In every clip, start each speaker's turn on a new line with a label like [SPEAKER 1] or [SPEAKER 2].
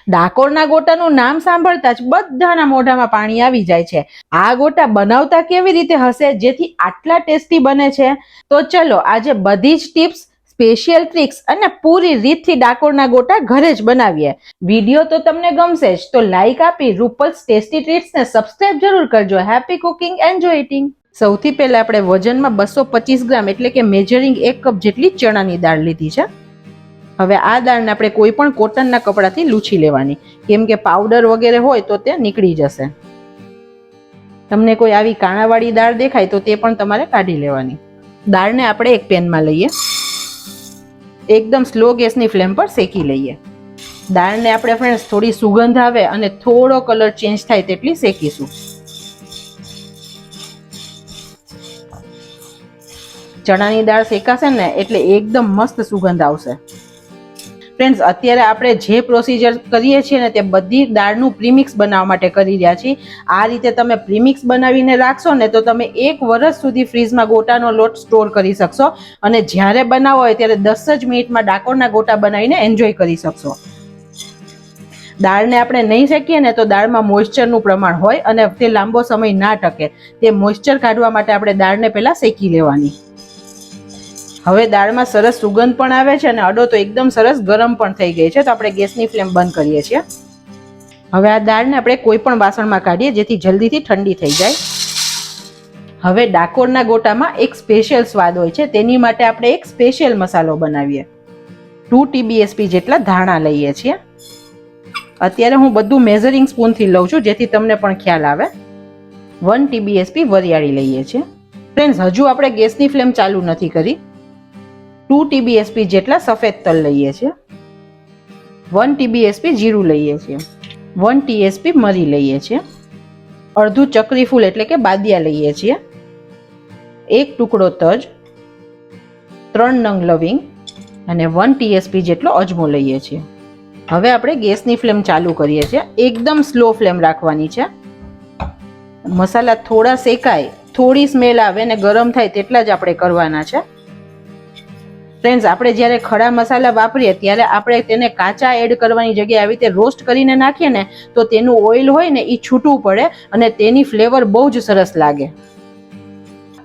[SPEAKER 1] ડાકોરના ગોટાનું નામ સાંભળતા જ બધાના મોઢામાં પાણી આવી જાય છે. આ ગોટા બનાવતા કેવી રીતે હશે જેથી આટલા ટેસ્ટી બને છે? તો ચલો આજે બધી જ ટિપ્સ, સ્પેશિયલ ટ્રિક્સ અને પૂરી રીતથી ડાકોરના ગોટા ઘરે જ બનાવીએ. વિડીયો તો તમને ગમશે જ, તો લાઈક આપી રૂપલ્સ ટેસ્ટી ટ્રીટ્સને સબસ્ક્રાઇબ જરૂર કરજો. Happy cooking, enjoy eating. સૌથી પહેલા આપણે વજનમાં 225 ગ્રામ એટલે કે મેજરિંગ 1 કપ જેટલી ચણાની દાળ લીધી છે. હવે આ દાળને આપણે કોઈ પણ કોટનના કપડાથી લૂછી લેવાની, કેમ કે પાવડર વગેરે હોય તો તે નીકળી જશે. તમને કોઈ આવી કાણાવાળી દાળ દેખાય તો તે પણ તમારે કાઢી લેવાની. દાળને આપણે એક પેનમાં લઈએ, એકદમ સ્લો ગેસની ફ્લેમ પર શેકી લઈએ. દાળને આપણે ફ્રેન્ડ્સ થોડી સુગંધ આવે અને થોડો કલર ચેન્જ થાય તેટલી શેકીશું. ચણાની દાળ શેકાશે ને એટલે એકદમ મસ્ત સુગંધ આવશે. ફ્રેન્ડ્સ, અત્યારે આપણે જે પ્રોસીજર કરીએ છીએ ને તે બધી દાળનું પ્રીમિક્સ બનાવવા માટે કરી રહ્યા છીએ. આ રીતે તમે પ્રીમિક્સ બનાવીને રાખશો ને તો તમે 1 વર્ષ સુધી ફ્રીજમાં ગોટાનો લોટ સ્ટોર કરી શકશો અને જ્યારે બનાવો હોય ત્યારે 10 જ મિનિટમાં ડાકોરના ગોટા બનાવીને એન્જોય કરી શકશો. દાળને આપણે નહીં શેકીએ ને તો દાળમાં મોઇશ્ચરનું પ્રમાણ હોય અને તે લાંબો સમય ના ટકે. તે મોઇશ્ચર કાઢવા માટે આપણે દાળને પહેલા શેકી લેવાની. હવે દાળમાં સરસ સુગંધ પણ આવે છે અને અડો તો એકદમ સરસ ગરમ પણ થઈ ગઈ છે. તો આપણે ગેસની ફ્લેમ બંધ કરીએ છીએ. હવે આ દાળને આપણે કોઈ પણ વાસણમાં કાઢીએ જેથી જલ્દીથી ઠંડી થઈ જાય. હવે ડાકોરના ગોટામાં એક સ્પેશિયલ સ્વાદ હોય છે, તેની માટે આપણે એક સ્પેશિયલ મસાલો બનાવીએ. 2 TBSP જેટલા ધાણા લઈએ છીએ. અત્યારે હું બધું મેઝરિંગ સ્પૂનથી લઉં છું જેથી તમને પણ ખ્યાલ આવે. 1 TBSP વરિયાળી લઈએ છીએ. ફ્રેન્ડ્સ, હજુ આપણે ગેસની ફ્લેમ ચાલુ નથી કરી. 2 TBSP જેટલા સફેદ તલ લઈએ છીએ. 1 TBSP જીરું લઈએ છીએ. 1 TSP મરી લઈએ છીએ. અડધું ચકરી ફૂલ એટલે કે બાદિયા લઈએ છીએ. 1 ટુકડો તજ, 3 નંગ લવિંગ અને 1 TSP જેટલો અજમો લઈએ છીએ. હવે આપણે ગેસની ફ્લેમ ચાલુ કરીએ છીએ. એકદમ સ્લો ફ્લેમ રાખવાની છે. મસાલા થોડા શેકાય, થોડી સ્મેલ આવે ને ગરમ થાય તેટલા જ આપણે કરવાના છે. ફ્રેન્ડ્સ, આપણે જ્યારે ખડા મસાલા વાપરીએ ત્યારે આપણે તેને કાચા એડ કરવાની જગ્યાએ આવી રીતે રોસ્ટ કરીને નાખીએ ને તો તેનું ઓઇલ હોય ને એ છૂટું પડે અને તેની ફ્લેવર બહુ જ સરસ લાગે.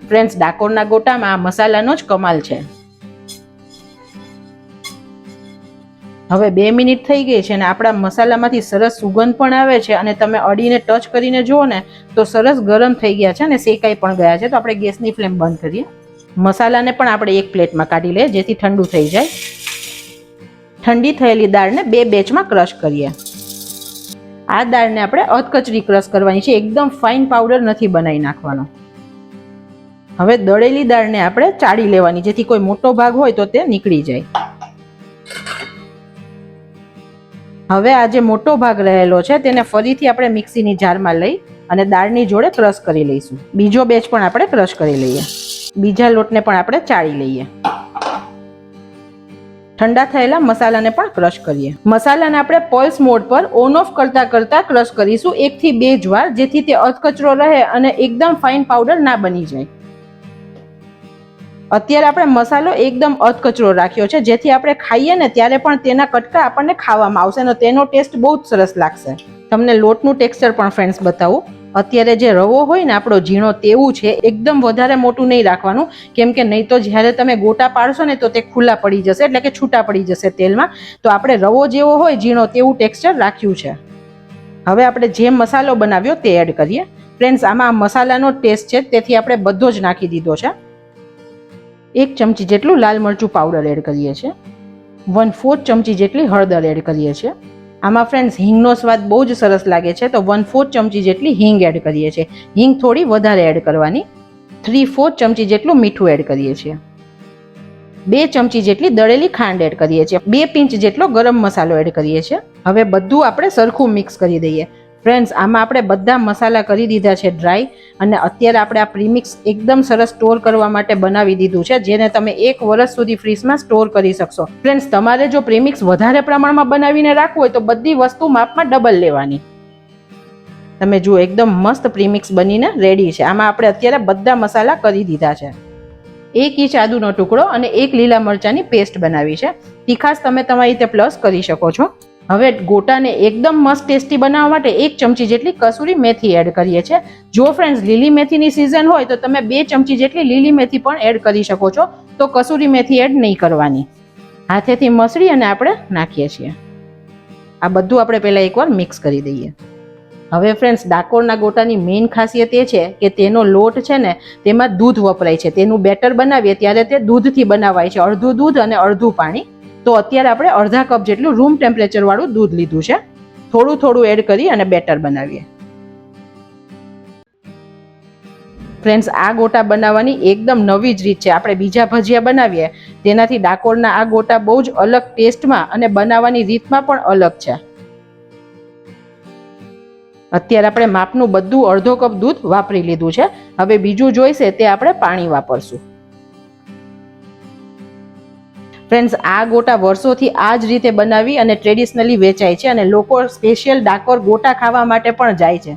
[SPEAKER 1] ફ્રેન્ડ્સ, ડાકોરના ગોટામાં આ મસાલાનો જ કમાલ છે. હવે 2 મિનિટ થઈ ગઈ છે અને આપણા મસાલામાંથી સરસ સુગંધ પણ આવે છે અને તમે અડીને ટચ કરીને જુઓ ને તો સરસ ગરમ થઈ ગયા છે અને શેકાઈ પણ ગયા છે. તો આપણે ગેસની ફ્લેમ બંધ કરીએ. મસાલાને પણ આપણે એક પ્લેટમાં કાઢી લઈએ જેથી ઠંડુ થઈ જાય. ઠંડી થયેલી દાળને 2 બેચમાં ક્રશ કરીએ. આ દાળને આપણે અધકચરી ક્રશ કરવાની છે, એકદમ ફાઇન પાવડર નથી બનાવી નાખવાનો. હવે દળેલી દાળને આપણે ચાળી લેવાની જેથી કોઈ મોટો ભાગ હોય તો તે નીકળી જાય. હવે આ જે મોટો ભાગ રહેલો છે તેને ફરીથી આપણે મિક્સીની જારમાં લઈ અને દાળની જોડે ક્રશ કરી લઈશું. બીજો બેચ પણ આપણે ક્રશ કરી લઈએ. બીજા લોટને પણ આપણે ચાળી લઈએ. ઠંડા થયેલા મસાલાને પણ ક્રશ કરીએ. મસાલાને આપણે પલ્સ મોડ પર ઓન ઓફ કરતા કરતા ક્રશ કરીશું 1 થી 2 જ વાર, જેથી તે અધકચરો રહે અને એકદમ ફાઇન પાવડર ના બની જાય. અત્યારે આપણે મસાલો એકદમ અધકચરો રાખ્યો છે જેથી આપણે ખાઈએ ને ત્યારે પણ તેના કટકા આપણને ખાવામાં આવશે અને તેનો ટેસ્ટ બહુ જ સરસ લાગશે. તમને લોટનું ટેક્સચર પણ ફ્રેન્ડ્સ બતાવું. અત્યારે જે રવો હોય ને આપણો ઝીણો તેવું છે, એકદમ વધારે મોટું નહીં રાખવાનું, કેમ કે નહીં તો જ્યારે તમે ગોટા પાડશો ને તો તે ખુલ્લા પડી જશે, એટલે કે છૂટા પડી જશે તેલમાં. તો આપણે રવો જેવો હોય ઝીણો તેવું ટેક્સચર રાખ્યું છે. હવે આપણે જે મસાલો બનાવ્યો તે એડ કરીએ. ફ્રેન્ડ્સ, આમાં મસાલાનો ટેસ્ટ છે તેથી આપણે બધો જ નાખી દીધો છે. 1 ચમચી જેટલું લાલ મરચું પાવડર એડ કરીએ છીએ. 1/4 ચમચી જેટલી હળદર એડ કરીએ છીએ. આમાં ફ્રેન્ડ્સ હિંગનો સ્વાદ બહુ જ સરસ લાગે છે તો 1/4 ચમચી જેટલી હિંગ એડ કરીએ છીએ. હિંગ થોડી વધારે એડ કરવાની. 3/4 ચમચી જેટલું મીઠું એડ કરીએ છીએ. 2 ચમચી જેટલી દળેલી ખાંડ એડ કરીએ છીએ. 2 પિંચ જેટલો ગરમ મસાલો એડ કરીએ છીએ. હવે બધું આપણે સરખું મિક્સ કરી દઈએ. ફ્રેન્ડ્સ, આમાં આપણે બધા મસાલા કરી દીધા છે ડ્રાય અને અત્યારે આપણે આ પ્રીમિક્સ એકદમ સરસ સ્ટોર કરવા માટે બનાવી દીધું છે, જેને તમે 1 વર્ષ સુધી ફ્રીજમાં સ્ટોર કરી શકશો. ફ્રેન્ડ્સ, તમારે જો પ્રીમિક્સ વધારે પ્રમાણમાં બનાવીને રાખવું હોય તો બધી વસ્તુ માપમાં ડબલ લેવાની. તમે જુઓ એકદમ મસ્ત પ્રીમિક્સ બનીને રેડી છે. આમાં આપણે અત્યારે બધા મસાલા કરી દીધા છે. 1 ઇંચ આદુનો ટુકડો અને 1 લીલા મરચાની પેસ્ટ બનાવી છે. તીખાશ તમે તમારી રીતે પ્લસ કરી શકો છો. હવે ગોટાને એકદમ મસ્ત ટેસ્ટી બનાવવા માટે 1 ચમચી જેટલી કસૂરી મેથી એડ કરીએ છીએ. જો ફ્રેન્ડ્સ લીલી મેથીની સિઝન હોય તો તમે 2 ચમચી જેટલી લીલી મેથી પણ એડ કરી શકો છો, તો કસૂરી મેથી એડ નહીં કરવાની. હાથેથી મસળી અને આપણે નાખીએ છીએ. આ બધું આપણે પહેલા એકવાર મિક્સ કરી દઈએ. હવે ફ્રેન્ડ્સ, ડાકોરના ગોટાની મેઇન ખાસિયત એ છે કે તેનો લોટ છે ને તેમાં દૂધ વપરાય છે. તેનું બેટર બનાવીએ ત્યારે તે દૂધથી બનાવાય છે, અડધું દૂધ અને અડધું પાણી. તો અત્યારે આપણે અડધા કપ જેટલું રૂમ ટેમ્પરેચર વાળું દૂધ લીધું છે. થોડું થોડું એડ કરી અને બેટર બનાવીએ. ફ્રેન્ડ્સ, આ ગોટા બનાવવાની એકદમ નવી જ રીત છે. આપણે બીજા ભજીયા બનાવીએ તેનાથી ડાકોરના આ ગોટા બહુ જ અલગ ટેસ્ટમાં અને બનાવવાની રીતમાં પણ અલગ છે. અત્યારે આપણે માપનું બધું અડધો કપ દૂધ વાપરી લીધું છે. હવે બીજું જોઈશે તે આપણે પાણી વાપરશું. ફ્રેન્ડ્સ, આ ગોટા વર્ષોથી આ જ રીતે બનાવી અને ટ્રેડિશનલી વેચાય છે અને લોકો સ્પેશિયલ ડાકોર ગોટા ખાવા માટે પણ જાય છે.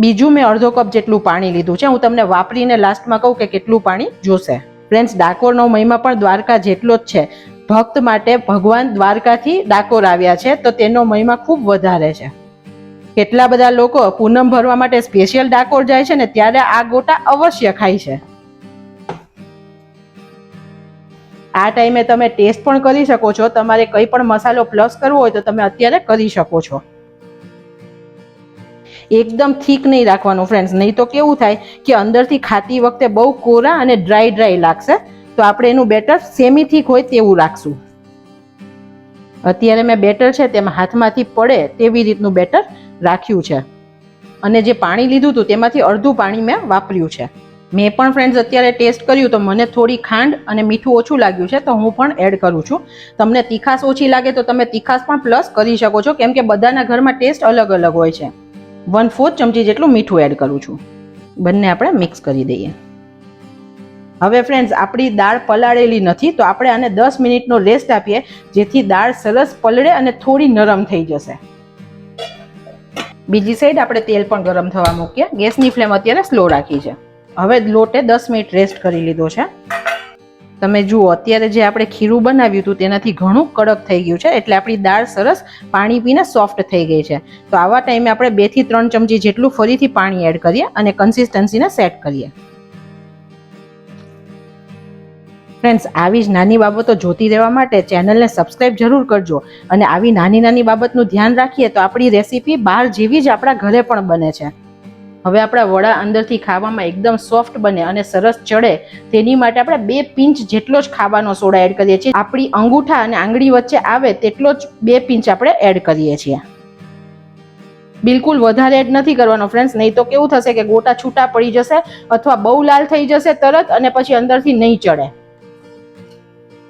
[SPEAKER 1] બીજું મેં અડધો કપ જેટલું પાણી લીધું છે. હું તમને વાપરીને લાસ્ટમાં કહું કે કેટલું પાણી જોશે. ફ્રેન્ડ્સ, ડાકોરનો મહિમા પણ દ્વારકા જેટલો જ છે. ભક્ત માટે ભગવાન દ્વારકાથી ડાકોર આવ્યા છે તો તેનો મહિમા ખૂબ વધારે છે. કેટલા બધા લોકો પૂનમ ભરવા માટે સ્પેશિયલ ડાકોર જાય છે ને ત્યારે આ ગોટા અવશ્ય ખાય છે. આ ટાઈમે તમે ટેસ્ટ પણ કરી શકો છો. તમારે કંઈ પણ મસાલો પ્લસ કરવો હોય તો તમે અત્યારે કરી શકો છો. એકદમ થીક નહીં રાખવાનું ફ્રેન્ડ્સ, નહીં તો કેવું થાય કે અંદરથી ખાતી વખતે બહુ કોરા અને ડ્રાય લાગશે. તો આપણે એનું બેટર સેમી થીક હોય તેવું રાખશું. અત્યારે મેં બેટર છે તેમાં હાથમાંથી પડે તેવી રીતનું બેટર રાખ્યું છે અને જે પાણી લીધું હતું તેમાંથી અડધું પાણી મેં વાપર્યું છે. મેં પણ ફ્રેન્ડ્સ અત્યારે ટેસ્ટ કર્યું તો મને થોડી ખાંડ અને મીઠું ઓછું લાગ્યું છે, તો હું પણ એડ કરું છું. તમને તીખાશ ઓછી લાગે તો તમે તીખાશ પણ પ્લસ કરી શકો છો, કેમ કે બધાના ઘરમાં ટેસ્ટ અલગ અલગ હોય છે. 1/4 ચમચી જેટલું મીઠું એડ કરું છું. બંને આપણે મિક્સ કરી દઈએ. હવે ફ્રેન્ડ્સ, આપણી દાળ પલાળેલી નથી તો આપણે આને 10 મિનિટનો રેસ્ટ આપીએ, જેથી દાળ સરસ પલળે અને થોડી નરમ થઈ જશે. બીજી સાઈડ આપણે તેલ પણ ગરમ થવા મૂકીએ. ગેસની ફ્લેમ અત્યારે સ્લો રાખી છે. હવે લોટે 10 મિનિટ રેસ્ટ કરી લીધો છે. તમે જુઓ અત્યારે જે આપણે ખીરું બનાવ્યું હતું તેનાથી ઘણું કડક થઈ ગયું છે, એટલે આપણી દાળ સરસ પાણી પીને સોફ્ટ થઈ ગઈ છે. તો આવા ટાઈમે આપણે 2 થી 3 ચમચી જેટલું ફરીથી પાણી એડ કરીએ અને કન્સિસ્ટન્સીને સેટ કરીએ. ફ્રેન્ડ્સ, આવી જ નાની બાબતો જોતી રહેવા માટે ચેનલને સબસ્ક્રાઇબ જરૂર કરજો અને આવી નાની નાની બાબતનું ધ્યાન રાખીએ તો આપણી રેસીપી બહાર જેવી જ આપણા ઘરે પણ બને છે. હવે આપણા વડા અંદરથી ખાવામાં એકદમ સોફ્ટ બને અને સરસ ચડે તેની માટે આપણે 2 પિંચ જેટલો જ ખાવાનો સોડા એડ કરીએ છીએ. આપણી અંગૂઠા અને આંગળી વચ્ચે આવે તેટલો જ 2 પિંચ આપણે એડ કરીએ છીએ. બિલકુલ વધારે એડ નથી કરવાનો ફ્રેન્ડ્સ, નહીં તો કેવું થશે કે ગોટા છૂટા પડી જશે અથવા બહુ લાલ થઈ જશે તરત અને પછી અંદરથી નહીં ચડે.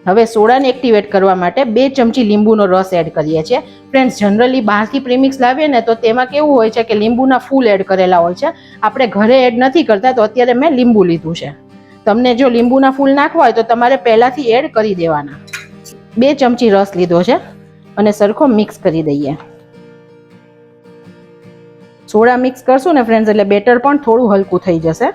[SPEAKER 1] હવે સોડાને એક્ટિવેટ કરવા માટે 2 ચમચી લીંબુનો રસ એડ કરીએ છીએ. ફ્રેન્ડ્સ, જનરલી બહારથી પ્રીમિક્સ લાવીએ ને તો તેમાં કેવું હોય છે કે લીંબુના ફૂલ એડ કરેલા હોય છે. આપણે ઘરે એડ નથી કરતા તો અત્યારે મેં લીંબુ લીધું છે. તમને જો લીંબુના ફૂલ નાખવા હોય તો તમારે પહેલાથી એડ કરી દેવાના. 2 ચમચી રસ લીધો છે અને સરખો મિક્સ કરી દઈએ. સોડા મિક્સ કરશું ને ફ્રેન્ડ્સ એટલે બેટર પણ થોડું હલકું થઈ જશે.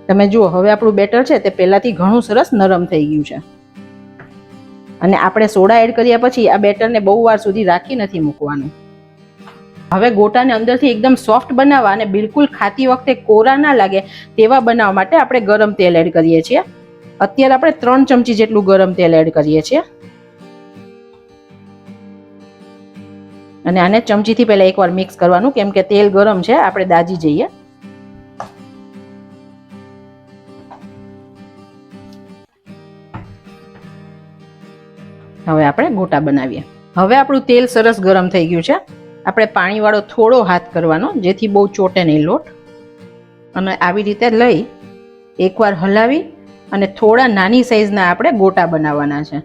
[SPEAKER 1] તમે જુઓ હવે આપણું બેટર છે તે પહેલાથી ઘણું સરસ નરમ થઈ ગયું છે અને આપણે સોડા એડ કર્યા પછી આ બેટરને બહુ વાર સુધી રાખી નથી મૂકવાનું. હવે ગોટાને અંદરથી એકદમ સોફ્ટ બનાવવા અને બિલકુલ ખાતી વખતે કોરા ના લાગે તેવા બનાવવા માટે આપણે ગરમ તેલ એડ કરીએ છીએ. અત્યારે આપણે 3 ચમચી જેટલું ગરમ તેલ એડ કરીએ છીએ અને આને ચમચીથી પહેલા એકવાર મિક્સ કરવાનું, કેમ કે તેલ ગરમ છે, આપણે દાજી જઈએ. હવે આપણે ગોટા બનાવીએ. હવે આપણું તેલ સરસ ગરમ થઈ ગયું છે. આપણે પાણીવાળો થોડો હાથ કરવાનો, જેથી બહુ ચોટે નહીં લોટ, અને આવી રીતે લઈ એકવાર હલાવી અને થોડા નાની સાઈઝના આપણે ગોટા બનાવવાના છે.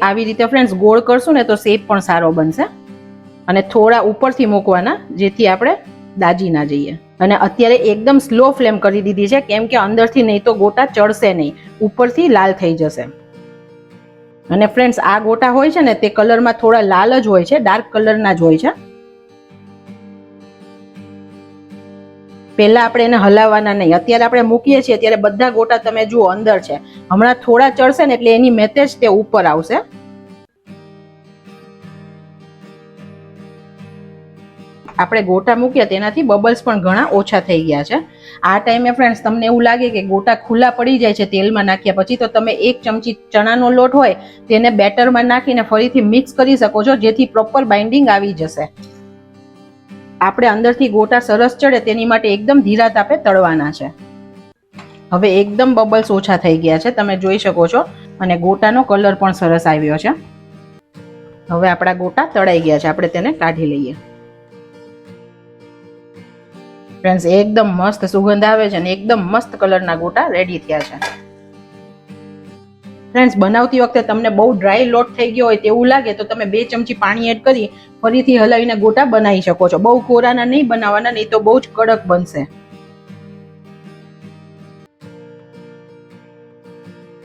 [SPEAKER 1] આવી રીતે ફ્રેન્ડ્સ ગોળ કરશું ને તો શેપ પણ સારો બનશે અને થોડા ઉપરથી મૂકવાના, જેથી આપણે દાજી ના જઈએ. અને અત્યારે એકદમ સ્લો ફ્લેમ કરી દીધી છે, કેમ કે અંદરથી નહીં તો ગોટા ચડશે નહીં, ઉપરથી લાલ થઈ જશે. અને ફ્રેન્ડ્સ આ ગોટા હોય છે ને તે કલરમાં થોડા લાલ જ હોય છે, ડાર્ક કલરના જ હોય છે. પહેલા આપણે એને હલાવવાના નહીં. અત્યારે આપણે મૂકીએ છીએ ત્યારે બધા ગોટા તમે જુઓ અંદર છે, હમણાં થોડા ચડશે ને એટલે એની મેતે જ તે ઉપર આવશે. આપણે ગોટા મૂક્યા તેનાથી બબલ્સ પણ ઘણા ઓછા થઈ ગયા છે. આ ટાઈમે ફ્રેન્ડ્સ તમને એવું લાગે કે ગોટા ખુલ્લા પડી જાય છે તેલમાં નાખ્યા પછી, તો તમે 1 ચમચી ચણાનો લોટ હોય તેને બેટરમાં નાખીને ફરીથી મિક્સ કરી શકો છો, જેથી પ્રોપર બાઇન્ડિંગ આવી જશે. આપણે અંદરથી ગોટા સરસ ચડે તેની માટે એકદમ ધીરા તાપે તળવાના છે. હવે એકદમ બબલ્સ ઓછા થઈ ગયા છે, તમે જોઈ શકો છો, અને ગોટાનો કલર પણ સરસ આવ્યો છે. હવે આપણા ગોટા તળાઈ ગયા છે, આપણે તેને કાઢી લઈએ. ફ્રેન્ડ્સ એકદમ મસ્ત સુગંધ આવે છે અને એકદમ મસ્ત કલરના ગોટા રેડી થયા છે. ફ્રેન્ડ્સ બનાવતી વખતે તમને બહુ ડ્રાય લોટ થઈ ગયો હોય તેવું લાગે તો તમે 2 ચમચી પાણી એડ કરી ફરીથી હલાવીને ગોટા બનાવી શકો છો. બહુ કોરાના નહીં બનાવવાના, નહીં તો બહુ જ કડક બનશે.